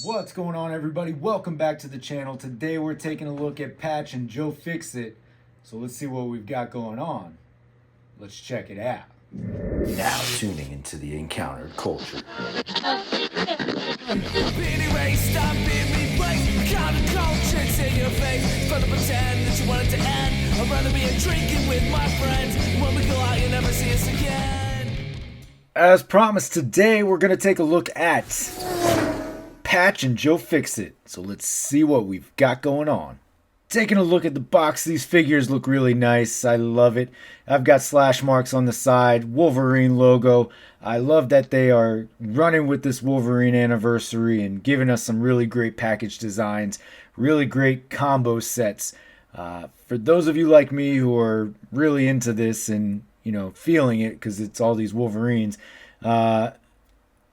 What's going on, everybody? Welcome back to the channel. Today we're taking a look at Patch and Joe Fixit. So let's see what we've got going on. Let's check it out. Now tuning into the encountered culture. I'd rather be drinking with my friends. When we go out, you never see us again. As promised, today we're going to take a look at Patch and Joe Fixit. So let's see what we've got going on. Taking a look at the box, these figures look really nice. I love it. I've got slash marks on the side, Wolverine logo. I love that they are running with this Wolverine anniversary and giving us some really great package designs, really great combo sets. For those of you like me who are really into this and, feeling it because it's all these Wolverines,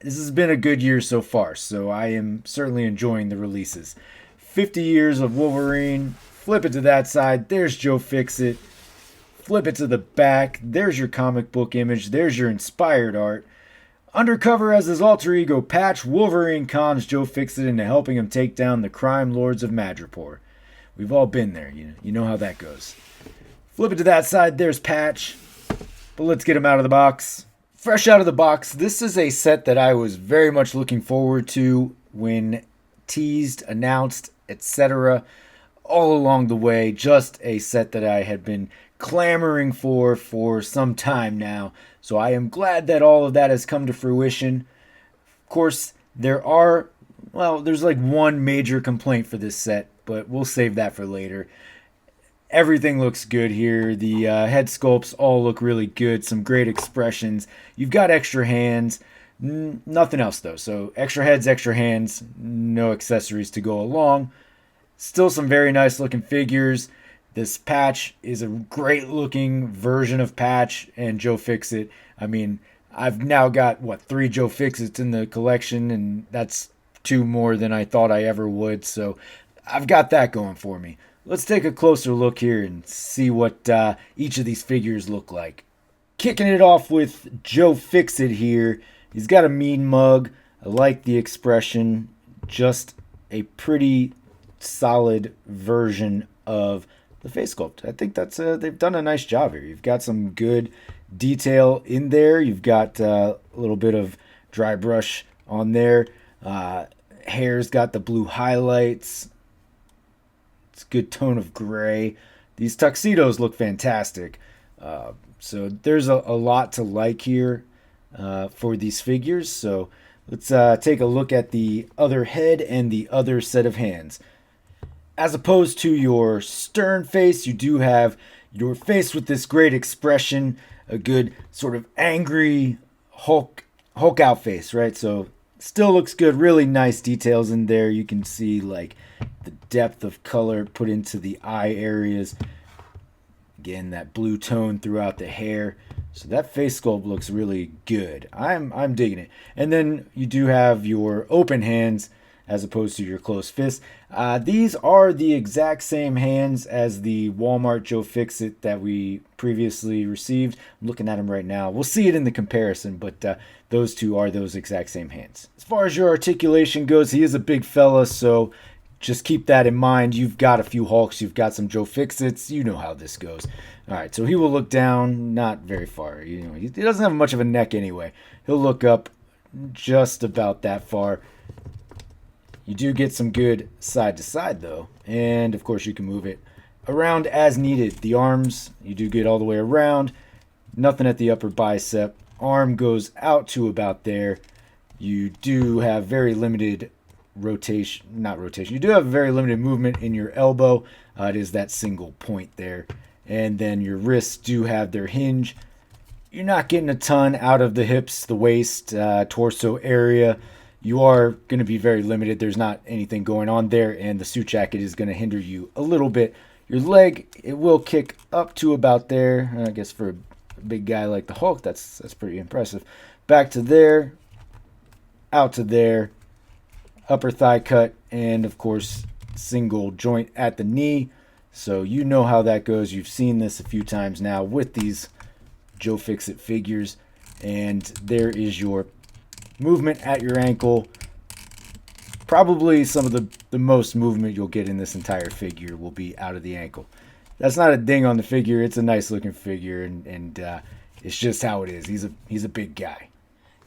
this has been a good year so far, so I am certainly enjoying the releases. 50 years of Wolverine. Flip it to that side. There's Joe Fixit. Flip it to the back. There's your comic book image. There's your inspired art. Undercover as his alter ego Patch, Wolverine cons Joe Fixit into helping him take down the crime lords of Madripoor. We've all been there. You know how that goes. Flip it to that side. There's Patch. But let's get him out of the box. Fresh out of the box, this is a set that I was very much looking forward to when teased, announced, etc. all along the way. Just a set that I had been clamoring for some time now. So I am glad that all of that has come to fruition. Of course, there's like one major complaint for this set, but we'll save that for later. Everything looks good here. The head sculpts all look really good. Some great expressions. You've got extra hands. Nothing else though. So extra heads, extra hands. No accessories to go along. Still some very nice looking figures. This Patch is a great looking version of Patch and Joe Fixit. I mean, I've now got, 3 Joe Fixits in the collection, and that's 2 more than I thought I ever would. So I've got that going for me. Let's take a closer look here and see what each of these figures look like. Kicking it off with Joe Fixit here. He's got a mean mug. I like the expression. Just a pretty solid version of the face sculpt. I think that's they've done a nice job here. You've got some good detail in there. You've got a little bit of dry brush on there. Hair's got the blue highlights. It's a good tone of gray. These tuxedos look fantastic. So there's a lot to like here for these figures. So let's take a look at the other head and the other set of hands. As opposed to your stern face, you do have your face with this great expression, a good sort of angry Hulk out face, right? So still looks good. Really nice details in there. You can see like the depth of color put into the eye areas. Again, that blue tone throughout the hair. So that face sculpt looks really good. I'm digging it. And then you do have your open hands as opposed to your closed fists. These are the exact same hands as the Walmart Joe Fixit that we previously received. I'm looking at them right now. We'll see it in the comparison, but those two are those exact same hands. As far as your articulation goes, he is a big fella, so just keep that in mind. You've got a few Hulks, you've got some Joe Fixits. You know how this goes. All right, so he will look down, not very far. He doesn't have much of a neck anyway. He'll look up just about that far. You do get some good side to side though, and of course you can move it around as needed. The arms, you do get all the way around. Nothing at the upper bicep. Arm goes out to about there. You do have very limited rotation, not rotation. You do have very limited movement in your elbow. It is that single point there. And then your wrists do have their hinge. You're not getting a ton out of the hips, the waist, torso area. You are going to be very limited. There's not anything going on there, and the suit jacket is going to hinder you a little bit. Your leg, it will kick up to about there. I guess for a big guy like the Hulk, that's pretty impressive. Back to there, out to there, upper thigh cut, and of course, single joint at the knee. So you know how that goes. You've seen this a few times now with these Joe Fixit figures. And there is your movement at your ankle, probably some of the most movement you'll get in this entire figure will be out of the ankle. That's not a ding on the figure. It's a nice looking figure, and it's just how it is. He's a big guy.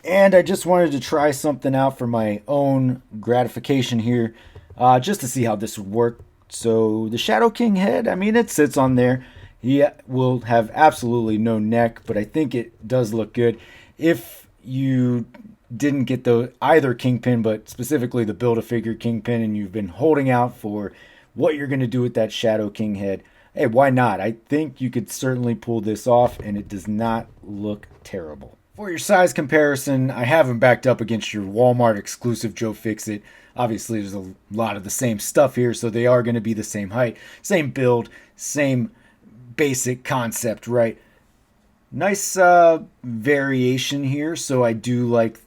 And I just wanted to try something out for my own gratification here, just to see how this would work. So the Shadow King head, I mean, it sits on there. He will have absolutely no neck, but I think it does look good. If you didn't get either Kingpin, but specifically the Build-A-Figure Kingpin, and you've been holding out for what you're going to do with that Shadow King head, hey, why not? I think you could certainly pull this off, and it does not look terrible. For your size comparison, I have them backed up against your Walmart exclusive Joe Fixit. Obviously, there's a lot of the same stuff here, so they are going to be the same height, same build, same basic concept, right? Nice variation here, so I do like.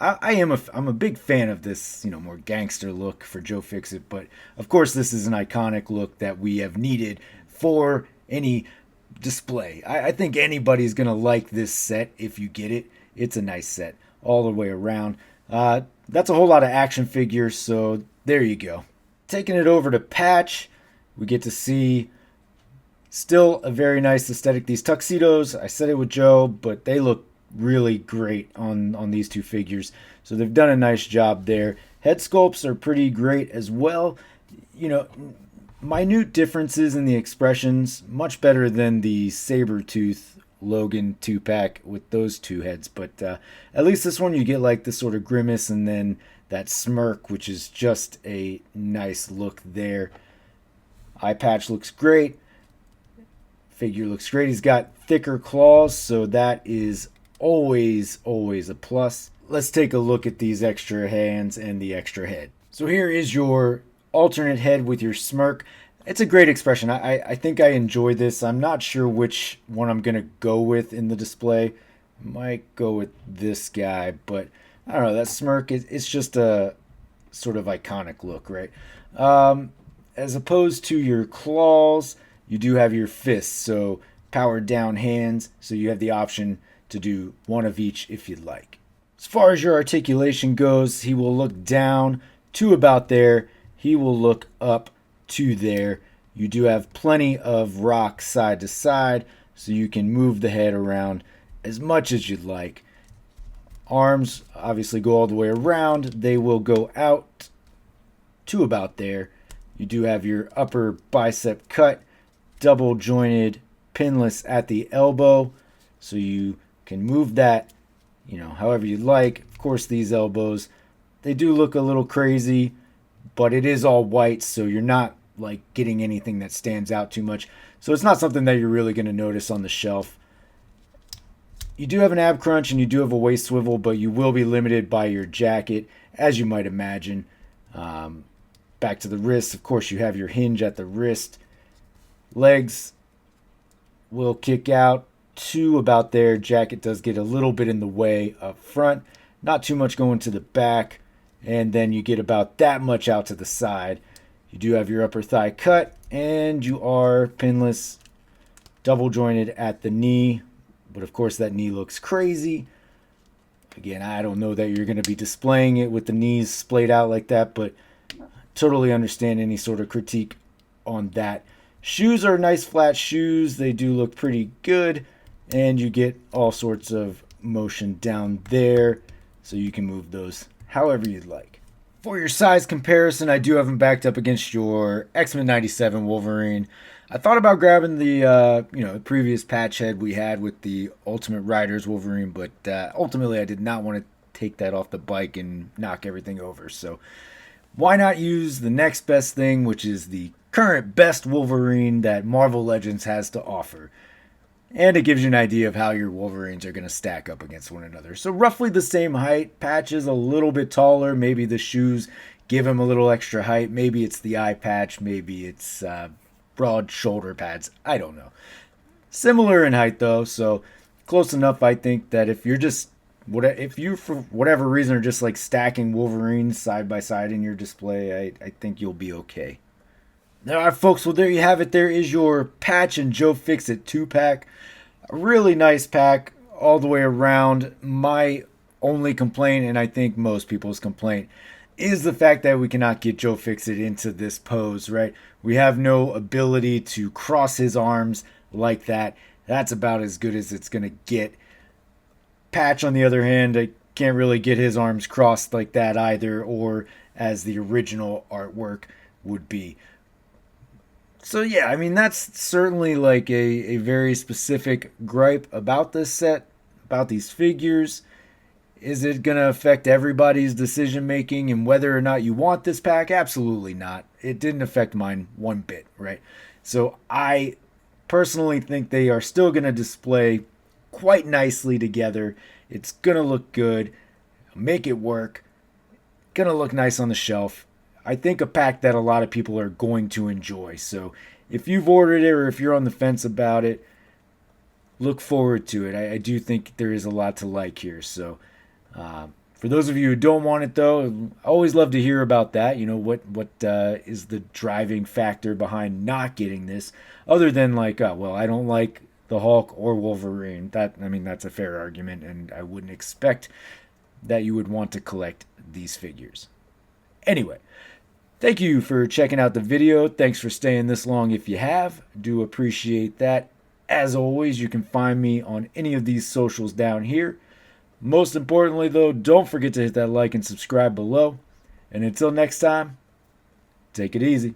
I'm a big fan of this, more gangster look for Joe Fixit, but of course this is an iconic look that we have needed for any display. I think anybody's gonna like this set if you get it. It's a nice set all the way around. That's a whole lot of action figures, so there you go. Taking it over to Patch, we get to see still a very nice aesthetic. These tuxedos, I said it with Joe, but they look really great on these two figures. So they've done a nice job there. Head sculpts are pretty great as well. Minute differences in the expressions, much better than the Sabretooth Logan 2-pack with those two heads. But at least this one you get like this sort of grimace and then that smirk, which is just a nice look there. Eye patch looks great. Figure looks great. He's got thicker claws, so that is always a plus. Let's take a look at these extra hands and the extra head. So here is your alternate head with your smirk. It's a great expression. I think I enjoy this. I'm not sure which one I'm going to go with in the display. Might go with this guy, but I don't know. That smirk, it's just a sort of iconic look, right? As opposed to your claws, you do have your fists, so powered down hands, so you have the option to do one of each if you'd like. As far as your articulation goes, he will look down to about there. He will look up to there. You do have plenty of rock side to side, so you can move the head around as much as you'd like. Arms obviously go all the way around. They will go out to about there. You do have your upper bicep cut, double jointed, pinless at the elbow, so you can move that, however you like. Of course, these elbows, they do look a little crazy, but it is all white, so you're not like getting anything that stands out too much. So it's not something that you're really going to notice on the shelf. You do have an ab crunch and you do have a waist swivel, but you will be limited by your jacket, as you might imagine. Back to the wrists, of course, you have your hinge at the wrist. Legs will kick out to about there. Jacket does get a little bit in the way up front, not too much going to the back, and then you get about that much out to the side. You do have your upper thigh cut, and you are pinless, double jointed at the knee, but of course that knee looks crazy. Again, I don't know that you're going to be displaying it with the knees splayed out like that, but totally understand any sort of critique on that. Shoes are nice flat shoes. They do look pretty good. And you get all sorts of motion down there, so you can move those however you'd like. For your size comparison, I do have them backed up against your X-Men 97 Wolverine. I thought about grabbing the previous patch head we had with the Ultimate Riders Wolverine, but ultimately I did not want to take that off the bike and knock everything over. So why not use the next best thing, which is the current best Wolverine that Marvel Legends has to offer. And it gives you an idea of how your Wolverines are going to stack up against one another. So roughly the same height. Patch is a little bit taller. Maybe the shoes give him a little extra height. Maybe it's the eye patch. Maybe it's broad shoulder pads. I don't know. Similar in height though, so close enough. I think that if you for whatever reason are just like stacking Wolverines side by side in your display, I think you'll be okay. All right, folks, well, there you have it. There is your Patch and Joe Fixit 2-pack. A really nice pack all the way around. My only complaint, and I think most people's complaint, is the fact that we cannot get Joe Fixit into this pose, right? We have no ability to cross his arms like that. That's about as good as it's going to get. Patch, on the other hand, I can't really get his arms crossed like that either, or as the original artwork would be. So yeah, I mean, that's certainly like a very specific gripe about this set, about these figures. Is it going to affect everybody's decision making and whether or not you want this pack? Absolutely not. It didn't affect mine one bit, right? So I personally think they are still going to display quite nicely together. It's going to look good, make it work, going to look nice on the shelf. I think a pack that a lot of people are going to enjoy. So if you've ordered it or if you're on the fence about it, look forward to it. I do think there is a lot to like here. So for those of you who don't want it, though, I always love to hear about that. You know, what is the driving factor behind not getting this, other than like, well, I don't like the Hulk or Wolverine. That's a fair argument, and I wouldn't expect that you would want to collect these figures. Anyway, thank you for checking out the video. Thanks for staying this long if you have. Do appreciate that. As always, you can find me on any of these socials down here. Most importantly, though, don't forget to hit that like and subscribe below. And until next time, take it easy.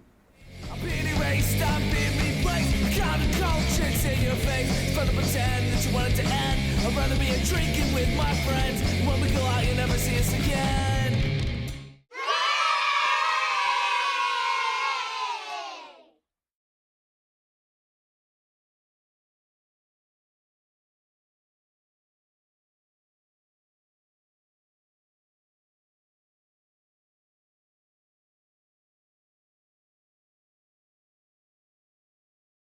I've been erased, I'm